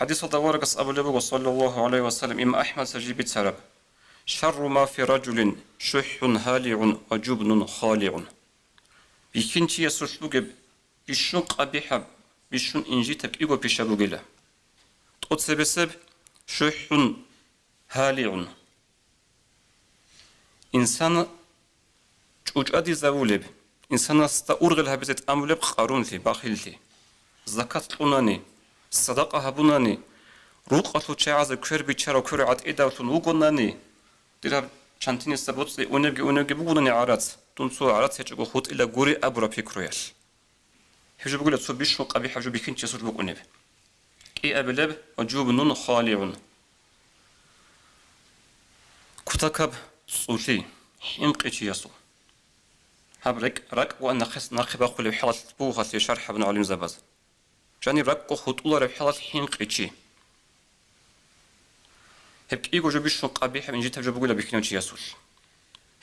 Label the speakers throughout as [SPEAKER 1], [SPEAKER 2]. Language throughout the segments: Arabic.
[SPEAKER 1] حديث دوارقس أبو لبق صلى الله عليه وسلم إما أحمد سجيب تسرب شر ما في رجل شح هالع وجبن خالع بيكنتي يسوشلوج بيشون قبيحة بيشون إنجيتك إيغو بيشابوغيلا تقول سبسب شح هالع إنسان أدي زاولب إنسان استأورغل هبزت أمولب قارون لي باخل لي زكاة لوناني الصدقة هبوناني روقة لشعاز كير بيشارو كير عد إداوتون وقناني ديرها شانتيني سبوتسي ونبجي بقولني عرات تنسو عرات هيجو خط إلى جوري أبرا بيكروياش هيجو بقول تسو بيشو قبيح هيجو بيكين تيسوج بقولني إي أبلب وجوب نون خالعون كتكب صوتي حنقتي يسو هبرك رك وأنا خس ناخب أقول بحالة بوغة لشرح ابن علي زباز جاني رك خطولة بحالة حنقتي هبك إيجو جو بيشون قبيح من جيت هجو بقول بيكين تيسوج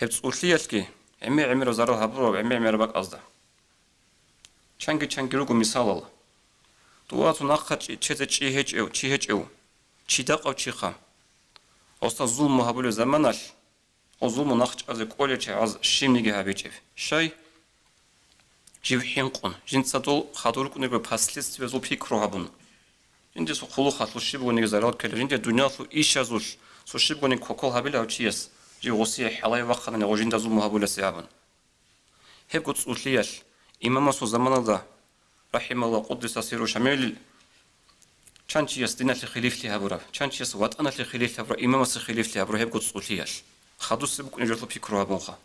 [SPEAKER 1] هب صوتي يسكي عمي وزارة هبرو عمي ربك أصدا چنگی روگو مثال ال دواتو ناخد چی هج او چی داق او چی خام اوستا ظلم هبول زمانش او ظلم ناخد از کولی چه از شیمنیگه هبیچه شای جیو حینقون جنسا دول خادور کنه به پاسلیست و زو پیکرو هبون جنده سو خلو خاطر شیب گونی زرال کلی جنده دنیا سو ایش ازوش سو شیب گونی کوکل هبیل او چیس جی وصیه حلای وقت نه او جنده ظلم هبول سیابون هب گوت اوتلیاش إمام سو زمان رحم الله قدس سيرو شمال چانچی است دینت خلیف لی هبورا چانچی است وطن لی خلیف هبورا إمام است خلیف لی هبورا هب گوت سوتیاش خدوس بکن جلو پیکرو هبوخا